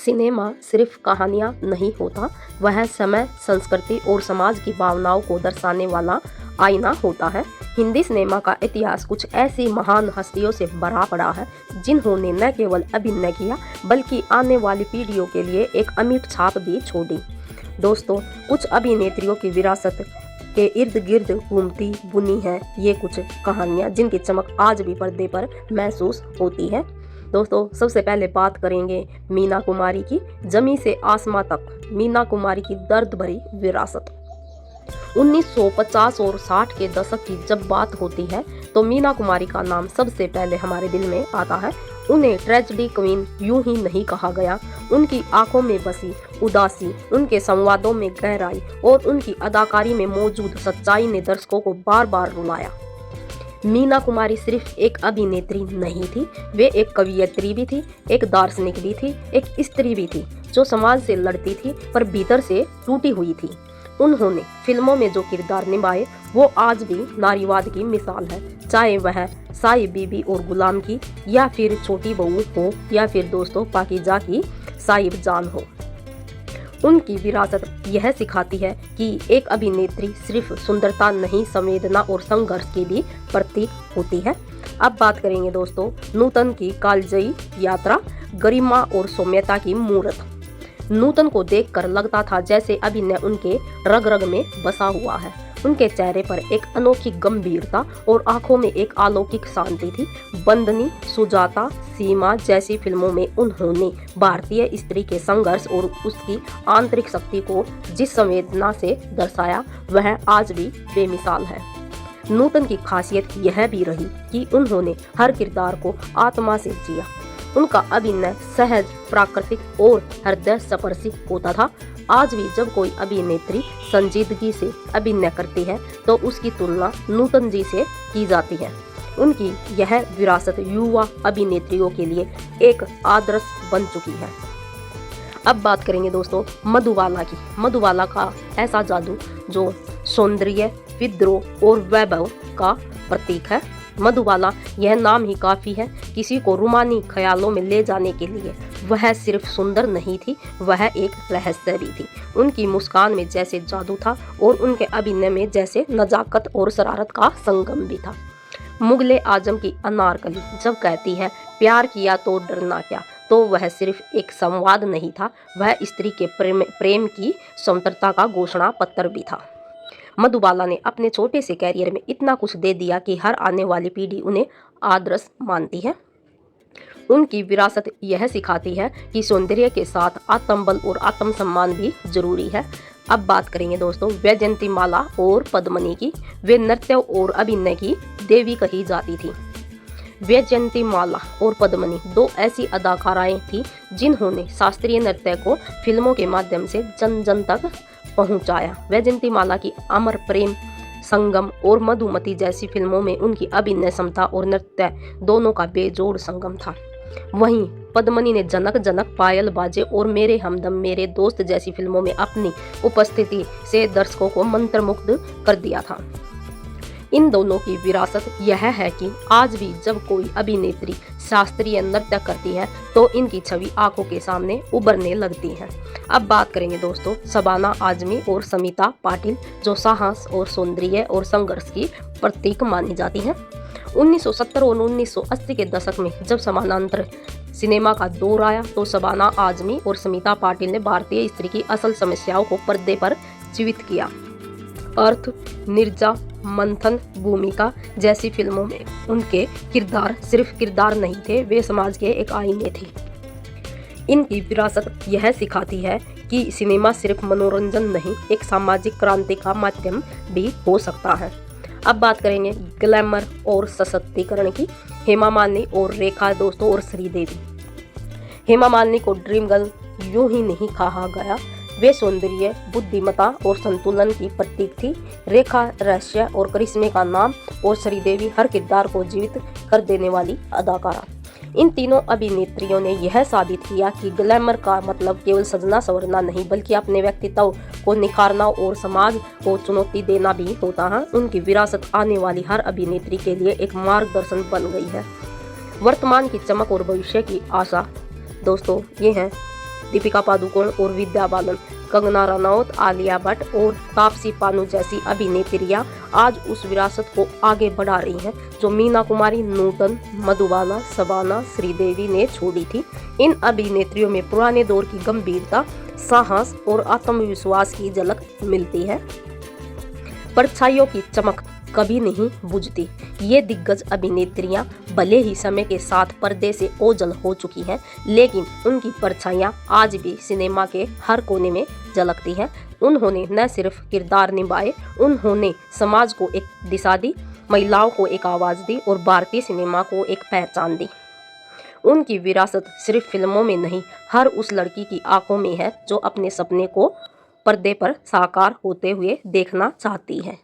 Cinema सिर्फ कहानियाँ नहीं होता, वह समय, संस्कृति और समाज की भावनाओं को दर्शाने वाला आईना होता है। हिंदी सिनेमा का इतिहास कुछ ऐसी महान हस्तियों से भरा पड़ा है जिन्होंने न केवल अभिनय किया बल्कि आने वाली पीढ़ियों के लिए एक अमिट छाप भी छोड़ी। दोस्तों, कुछ अभिनेत्रियों की विरासत के इर्द गिर्द घूमती बुनी है ये कुछ कहानियाँ जिनकी चमक आज भी पर्दे पर महसूस होती है। दोस्तों, सबसे पहले बात करेंगे मीना कुमारी की। जमी से आसमां तक मीना कुमारी की दर्द भरी विरासत। 1950 और 60 के दशक की जब बात होती है तो मीना कुमारी का नाम सबसे पहले हमारे दिल में आता है। उन्हें ट्रेजेडी क्वीन यूं ही नहीं कहा गया। उनकी आंखों में बसी उदासी, उनके संवादों में गहराई और उनकी अदाकारी में मौजूद सच्चाई ने दर्शकों को बार बार रुलाया। मीना कुमारी सिर्फ एक अभिनेत्री नहीं थी, वे एक कवियत्री भी थी, एक दार्शनिक भी थी, एक स्त्री भी थी जो समाज से लड़ती थी पर भीतर से टूटी हुई थी। उन्होंने फिल्मों में जो किरदार निभाए वो आज भी नारीवाद की मिसाल है, चाहे वह साई बीबी और गुलाम की या फिर छोटी बहू हो या फिर दोस्तों पाकीज़ा की साहिब जान हो। उनकी विरासत यह सिखाती है कि एक अभिनेत्री सिर्फ सुंदरता नहीं, संवेदना और संघर्ष की भी प्रतीक होती है। अब बात करेंगे दोस्तों नूतन की कालजयी यात्रा, गरिमा और सौम्यता की मूर्त। नूतन को देखकर लगता था जैसे अभिनय उनके रग रग में बसा हुआ है। उनके चेहरे पर एक अनोखी गंभीरता और आंखों में एक अलौकिक शांति थी। बंदनी, सुजाता, सीमा जैसी फिल्मों में उन्होंने भारतीय स्त्री के संघर्ष और उसकी आंतरिक शक्ति को जिस संवेदना से दर्शाया वह आज भी बेमिसाल है। नूतन की खासियत यह भी रही कि उन्होंने हर किरदार को आत्मा से जिया। उनका अभिनय सहज, प्राकृतिक और हृदय स्पर्शी होता था। आज भी जब कोई अभिनेत्री संजीदगी से अभिनय करती है तो उसकी तुलना नूतन जी से की जाती है। उनकी यह विरासत युवा अभिनेत्रियों के लिए एक आदर्श बन चुकी है। अब बात करेंगे दोस्तों मधुबाला की। मधुबाला का ऐसा जादू जो सौंदर्य, विद्रोह और वैभव का प्रतीक है। मधुबाला यह नाम ही काफी है किसी को रूमानी ख्यालों में ले जाने के लिए। वह सिर्फ सुंदर नहीं थी, वह एक रहस्य भी थी। उनकी मुस्कान में जैसे जादू था और उनके अभिनय में जैसे नजाकत और शरारत का संगम भी था। मुगले आजम की अनारकली जब कहती है प्यार किया तो डरना क्या, तो वह सिर्फ एक संवाद नहीं था, वह स्त्री के प्रेम की स्वतंत्रता का घोषणा पत्र भी था। मधुबाला ने अपने छोटे से कैरियर में इतना कुछ दे दिया कि हर आने वाली पीढ़ी उन्हें आदर्श मानती है। उनकी विरासत यह सिखाती है कि सौंदर्य के साथ आत्मबल और आत्मसम्मान भी जरूरी है। अब बात करेंगे दोस्तों वैजयंतीमाला और पद्मिनी की। वे नृत्य और अभिनय की देवी कही जाती थी। वैजयंतीमाला और पद्मिनी दो ऐसी अदाकाराएं थी जिन्होंने शास्त्रीय नृत्य को फिल्मों के माध्यम से जन जन तक पहुंचाया। वैजयंतीमाला की अमर प्रेम, संगम और मधुमती जैसी फिल्मों में उनकी अभिनय क्षमता और नृत्य दोनों का बेजोड़ संगम था। वहीं पद्मिनी ने जनक जनक, पायल बाजे और मेरे हमदम मेरे दोस्त जैसी फिल्मों में अपनी उपस्थिति से दर्शकों को मंत्रमुग्ध कर दिया था। इन दोनों की विरासत यह है कि आज भी जब कोई अभिनेत्री शास्त्रीय नृत्य करती है तो इनकी छवि आंखों के सामने उभरने लगती है। अब बात करेंगे दोस्तों शबाना आजमी और स्मिता पाटिल जो साहस और सौंदर्य और संघर्ष की प्रतीक मानी जाती हैं। 1970 और 1980 के दशक में जब समानांतर सिनेमा का दौर आया तो शबाना आजमी और स्मिता पाटिल ने भारतीय स्त्री की असल समस्याओं को पर्दे पर जीवित किया। अर्थ, निर्जा, मंथन, भूमिका जैसी फिल्मों में उनके किरदार सिर्फ किरदार नहीं थे, वे समाज के एक आईने थे। इनकी विरासत यह सिखाती है कि सिनेमा सिर्फ मनोरंजन नहीं, एक सामाजिक क्रांति का माध्यम भी हो सकता है। अब बात करेंगे ग्लैमर और सशक्तिकरण की। हेमा मालिनी और रेखा दोस्तों और श्रीदेवी। हेमा मालिनी को ड्रीम गर्ल यूं ही नहीं कहा गया, वे सौंदर्य, बुद्धिमत्ता और संतुलन की प्रतीक थी। रेखा रहस्य और करिश्मे का नाम और श्रीदेवी हर किरदार को जीवित कर देने वाली अदाकारा। इन तीनों अभिनेत्रियों ने यह साबित किया कि ग्लैमर का मतलब केवल सजना संवरना नहीं बल्कि अपने व्यक्तित्व को निखारना और समाज को चुनौती देना भी होता है। उनकी विरासत आने वाली हर अभिनेत्री के लिए एक मार्गदर्शन बन गई है। वर्तमान की चमक और भविष्य की आशा दोस्तों ये हैं दीपिका पादुकोण और विद्या बालन, कंगना रनौत, आलिया भट्ट और तापसी पन्नू जैसी अभिनेत्रियां आज उस विरासत को आगे बढ़ा रही हैं जो मीना कुमारी, नूतन, मधुबाला, शबाना, श्रीदेवी ने छोड़ी थी। इन अभिनेत्रियों में पुराने दौर की गंभीरता, साहस और आत्मविश्वास की झलक मिलती है। परछाइयों की चमक कभी नहीं बुझती। ये दिग्गज अभिनेत्रियां भले ही समय के साथ पर्दे से ओझल हो चुकी हैं, लेकिन उनकी परछाइयां आज भी सिनेमा के हर कोने में झलकती हैं। उन्होंने न सिर्फ किरदार निभाए, उन्होंने समाज को एक दिशा दी, महिलाओं को एक आवाज़ दी और भारतीय सिनेमा को एक पहचान दी। उनकी विरासत सिर्फ फिल्मों में नहीं, हर उस लड़की की आंखों में है जो अपने सपने को पर्दे पर साकार होते हुए देखना चाहती है।